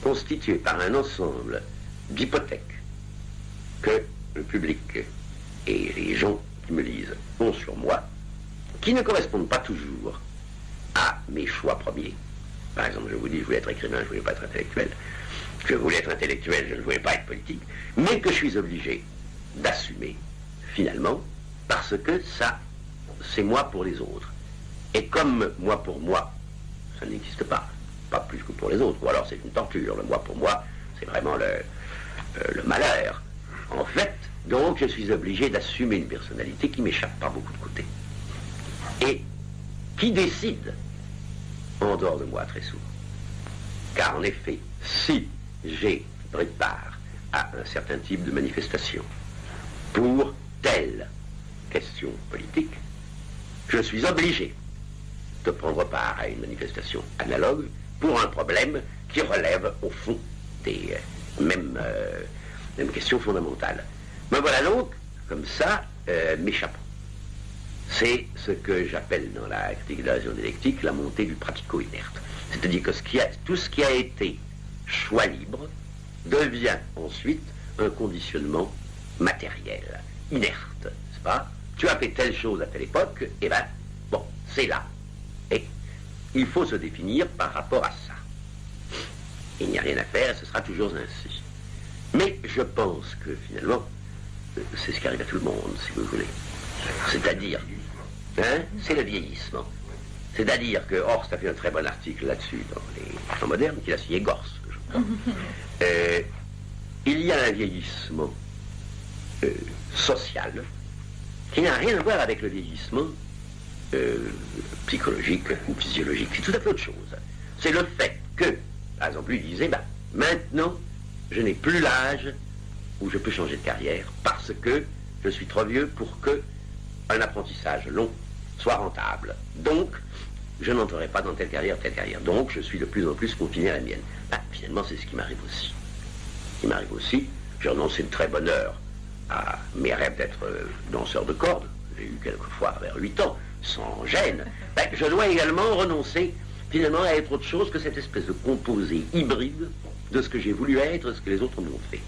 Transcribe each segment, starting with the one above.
constitué par un ensemble d'hypothèques que le public et les gens qui me lisent ont sur moi, qui ne correspondent pas toujours à mes choix premiers. Par exemple, je vous dis, je voulais être écrivain, je ne voulais pas être intellectuel. Je voulais être intellectuel, je ne voulais pas être politique. Mais que je suis obligé d'assumer, finalement, parce que ça, c'est moi pour les autres. Et comme moi pour moi, ça n'existe pas. Pas plus que pour les autres. Ou alors c'est une torture. Le moi pour moi, c'est vraiment le malheur. En fait, donc, je suis obligé d'assumer une personnalité qui m'échappe par beaucoup de côtés. Et qui décide en dehors de moi très souvent. Car en effet, si j'ai pris part à un certain type de manifestation pour telle question politique, je suis obligé de prendre part à une manifestation analogue pour un problème qui relève au fond des mêmes questions fondamentales. Me voilà donc, comme ça, m'échappant. C'est ce que j'appelle dans la critique de la raison dialectique la montée du pratico-inerte. C'est-à-dire que tout ce qui a été choix libre devient ensuite un conditionnement matériel, inerte, n'est-ce pas? Tu as fait telle chose à telle époque, et ben, bon, c'est là. Et il faut se définir par rapport à ça. Il n'y a rien à faire, ce sera toujours ainsi. Mais je pense que finalement, c'est ce qui arrive à tout le monde, si vous voulez. C'est-à-dire, c'est le vieillissement. C'est-à-dire que Horst a fait un très bon article là-dessus dans les temps modernes, qu'il a signé Gors, je crois. Il y a un vieillissement social qui n'a rien à voir avec le vieillissement psychologique ou physiologique. C'est tout à fait autre chose. C'est le fait que, par exemple, lui disait, maintenant, je n'ai plus l'âge où je peux changer de carrière parce que je suis trop vieux pour que un apprentissage long soit rentable. Donc, je n'entrerai pas dans telle carrière. Donc, je suis de plus en plus confiné à la mienne. Finalement, c'est ce qui m'arrive aussi. J'ai renoncé de très bonne heure à mes rêves d'être danseur de cordes. J'ai eu quelquefois vers 8 ans, sans gêne. Je dois également renoncer, finalement, à être autre chose que cette espèce de composé hybride de ce que j'ai voulu être, ce que les autres m'ont fait.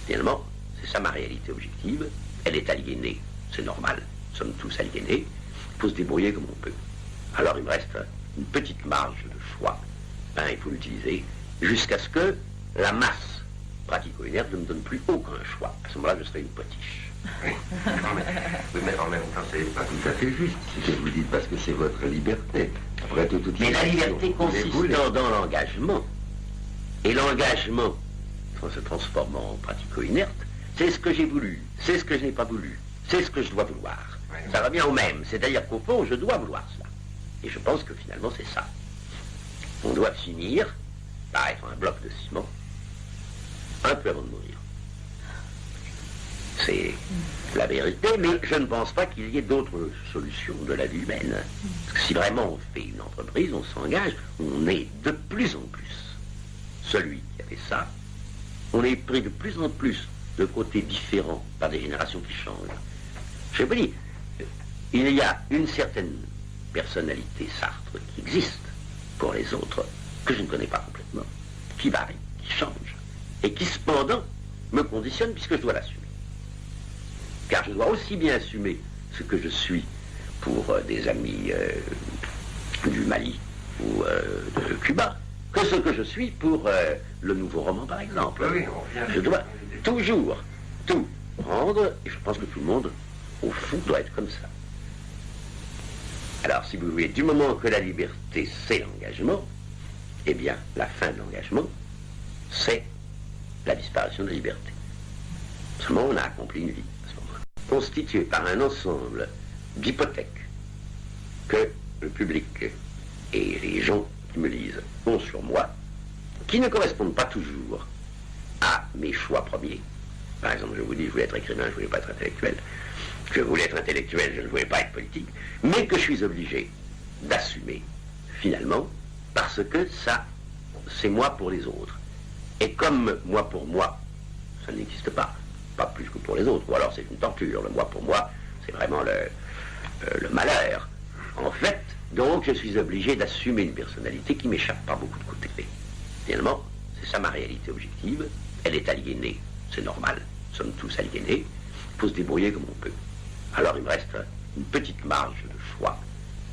Finalement, c'est ça ma réalité objective. Elle est aliénée, c'est normal. Nous sommes tous aliénés. Il faut se débrouiller comme on peut. Alors il me reste une petite marge de choix. Il faut l'utiliser jusqu'à ce que la masse pratico-inerte ne me donne plus aucun choix. À ce moment-là, je serai une potiche. Oui, mais en même temps, c'est pas tout à fait juste ce que vous dites, parce que c'est votre liberté. Après tout, mais la liberté consistant dans l'engagement, et l'engagement, en se transformant en pratico-inerte, c'est ce que j'ai voulu, c'est ce que je n'ai pas voulu, c'est ce que je dois vouloir. Ça revient au même, c'est-à-dire qu'au fond, je dois vouloir cela. Et je pense que finalement, c'est ça. On doit finir par être un bloc de ciment, un peu avant de mourir. C'est la vérité, mais je ne pense pas qu'il y ait d'autres solutions de la vie humaine. Parce que si vraiment on fait une entreprise, on s'engage, on est de plus en plus celui qui a fait ça. On est pris de plus en plus de côtés différents par des générations qui changent. Je vous dis, il y a une certaine personnalité Sartre qui existe pour les autres, que je ne connais pas complètement, qui varie, qui change, et qui cependant me conditionne puisque je dois l'assumer. Car je dois aussi bien assumer ce que je suis pour des amis du Mali ou de Cuba, que ce que je suis pour le nouveau roman, par exemple. Oui, je dois toujours tout prendre, et je pense que tout le monde, au fond, doit être comme ça. Alors, si vous voulez, du moment que la liberté, c'est l'engagement, eh bien, la fin de l'engagement, c'est la disparition de la liberté. Seulement, on a accompli une vie, à ce moment-là. Constituée par un ensemble d'hypothèques que le public et les gens qui me lisent ont sur moi, qui ne correspondent pas toujours à mes choix premiers. Par exemple, je vous dis, je voulais être écrivain, je ne voulais pas être intellectuel. Je voulais être intellectuel, je ne voulais pas être politique. Mais que je suis obligé d'assumer, finalement, parce que ça, c'est moi pour les autres. Et comme moi pour moi, ça n'existe pas. Pas plus que pour les autres. Ou alors c'est une torture. Le moi pour moi, c'est vraiment le malheur. En fait, donc, je suis obligé d'assumer une personnalité qui m'échappe par beaucoup de côtés. Finalement, c'est ça ma réalité objective. Elle est aliénée, c'est normal, nous sommes tous aliénés. Il faut se débrouiller comme on peut. Alors il me reste une petite marge de choix,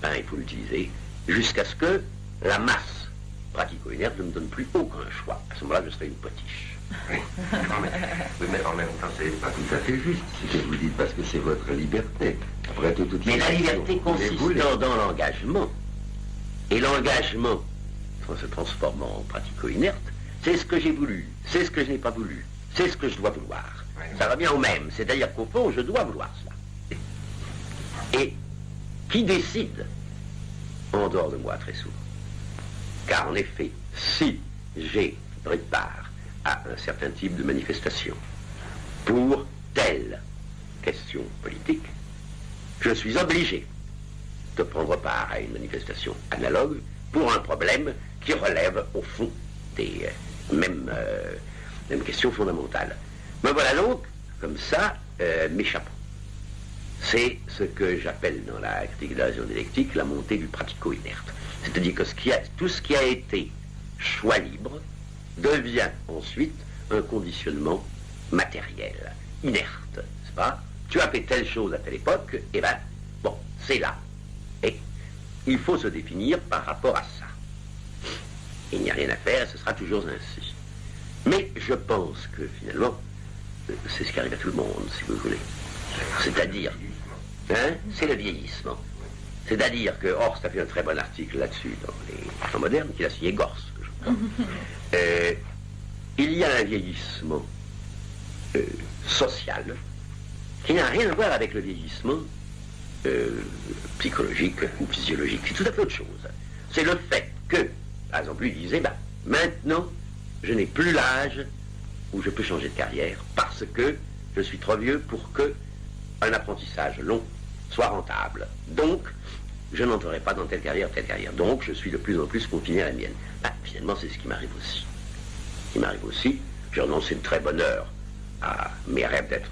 hein, il faut l'utiliser, jusqu'à ce que la masse pratico-inerte ne me donne plus aucun choix. À ce moment-là, je serai une potiche. Oui. Mais en même temps, c'est pas tout à fait juste ce que vous dites, parce que c'est votre liberté. Après tout, Mais la liberté consistant dans l'engagement, et l'engagement, en se transformant en pratico-inerte, c'est ce que j'ai voulu, c'est ce que je n'ai pas voulu, c'est ce que je dois vouloir. Oui. Ça revient au même, c'est-à-dire qu'au fond, je dois vouloir cela. Et qui décide en dehors de moi très souvent? Car en effet, si j'ai pris part à un certain type de manifestation pour telle question politique, je suis obligé de prendre part à une manifestation analogue pour un problème qui relève au fond des mêmes questions fondamentales. Me voilà donc, comme ça, m'échappant. C'est ce que j'appelle dans la critique de la raison dialectique la montée du pratico-inerte. C'est-à-dire que tout ce qui a été choix libre devient ensuite un conditionnement matériel, inerte, n'est-ce pas? Tu as fait telle chose à telle époque, et ben, bon, c'est là. Et il faut se définir par rapport à ça. Il n'y a rien à faire, ce sera toujours ainsi. Mais je pense que finalement, c'est ce qui arrive à tout le monde, si vous voulez. C'est-à-dire, hein, c'est le vieillissement. C'est-à-dire que Horst a fait un très bon article là-dessus dans les temps modernes, qu'il a signé Gors, que je crois. Il y a un vieillissement social qui n'a rien à voir avec le vieillissement psychologique ou physiologique. C'est tout à fait autre chose. C'est le fait que, par exemple, lui disait, ben, maintenant, je n'ai plus l'âge où je peux changer de carrière parce que je suis trop vieux pour que un apprentissage long soit rentable. Donc, je n'entrerai pas dans telle carrière. Donc, je suis de plus en plus confiné à la mienne. Ben, finalement, c'est ce qui m'arrive aussi. J'ai renoncé de très bonne heure à mes rêves d'être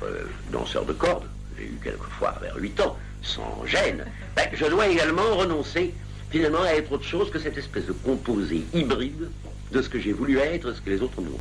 danseur de cordes. J'ai eu quelquefois vers 8 ans, sans gêne. Ben, je dois également renoncer finalement à être autre chose que cette espèce de composé hybride de ce que j'ai voulu être, ce que les autres m'ont